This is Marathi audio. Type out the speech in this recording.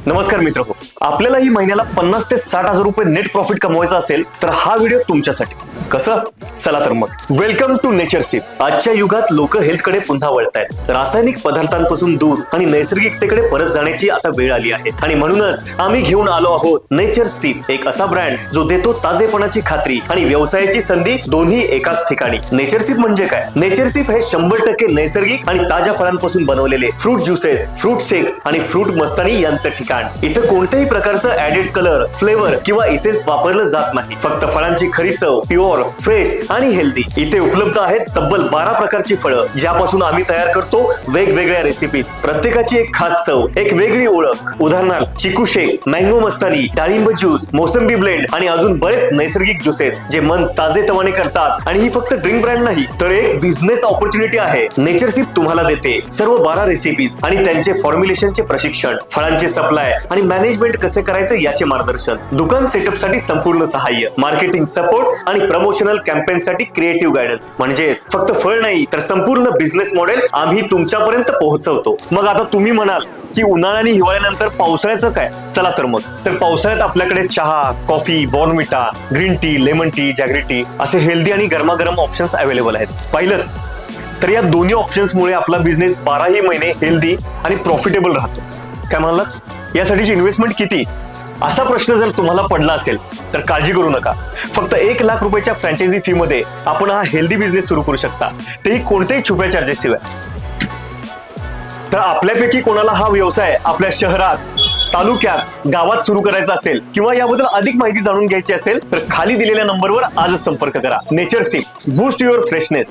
नमस्कार मित्र हो, आपल्यालाही महिन्याला 50 ते 60 हजार रुपये नेट प्रॉफिट कमवायचा असेल तर हा व्हिडिओ तुमच्यासाठी. कसं? चला तर मग वेलकम टू नेचर सिप. आजच्या युगात लोक हेल्थकडे पुन्हा वळतायत. रासायनिक पदार्थांपासून दूर आणि नैसर्गिकतेकडे परत जाण्याची आता वेळ आली आहे आणि म्हणूनच आम्ही घेऊन आलो आहोत नेचर सिप, एक असा ब्रँड जो देतो ताजेपणाची खात्री आणि व्यवसायाची संधी दोन्ही एकाच ठिकाणी. नेचर सिप म्हणजे काय? नेचर सिप हे 100% नैसर्गिक आणि ताज्या फळांपासून बनवलेले फ्रूट ज्युसेस, फ्रूट शेक्स आणि फ्रूट मस्तानी यांचं ठिकाण. इथं कोणत्याही प्रकारचं ऍडेड कलर, फ्लेवर किंवा इसेन्स वापरलं जात नाही. फक्त फळांची खरी चव, प्युअर, फ्रेश आणि हेल्दी. इथे उपलब्ध आहेत तब्बल 12 प्रकारची फळं, ज्यापासून आम्ही तयार करतो वेगवेगळ्या रेसिपीज. प्रत्येकाची एक खास चव, एक वेगळी ओळख. उदाहरणार्थ चिकू शेक, मँगो मस्तानी, डाळिंब ज्यूस, मोसंबी ब्लेंड आणि अजून बरेच नैसर्गिक ज्युसेस जे मन ताजेतवाने करतात. आणि ही फक्त ड्रिंक ब्रँड नाही, तर एक बिझनेस ऑपॉर्च्युनिटी आहे. नेचर सिप तुम्हाला देते सर्व 12 रेसिपीज आणि त्यांचे फॉर्म्युलेशनचे प्रशिक्षण, फळांचे सप्लाय आणि मॅनेजमेंट कसे करायचं याचे मार्गदर्शन, दुकान सेटअपसाठी संपूर्ण सहाय्य, मार्केटिंग सपोर्ट आणि प्रमोशनल कॅम्पेनसाठी क्रिएटिव्ह गायडन्स. म्हणजे फक्त फळ नाही तर संपूर्ण बिझनेस मॉडेल आम्ही तुमच्यापर्यंत पोहोचवतो. मग आता तुम्ही म्हणाल की उन्हाळा आणि हिवाळ्यानंतर पावसाळ्याचं काय? चला तर मग. तर पावसाळ्यात आपल्याकडे चहा, coffee, Bournvita, green tea, lemon tea, jaggery T असे हेल्दी आणि गरमागरम ऑप्शन्स अवेलेबल आहेत. पाहिलं तर या दोन्ही ऑप्शन्समुळे आपला बिझनेस 12ही महिने हेल्दी आणि प्रॉफिटेबल राहतो. काय म्हणालात? यासाठीची इन्व्हेस्टमेंट किती, असा प्रश्न जर तुम्हाला पडला असेल तर काळजी करू नका. फक्त 1 लाख रुपयाच्या फ्रँचायझी फी मध्ये आपण हा हेल्दी बिझनेस सुरू करू शकता, तेही कोणत्याही छुप्या चार्जेस शिवाय. तर आपल्यापैकी कोणाला हा व्यवसाय आपल्या शहरात, तालुक्यात, गावात सुरू करायचा असेल किंवा याबद्दल अधिक माहिती जाणून घ्यायची असेल तर खाली दिलेल्या नंबरवर आजच संपर्क करा. Nature sip, boost your freshness.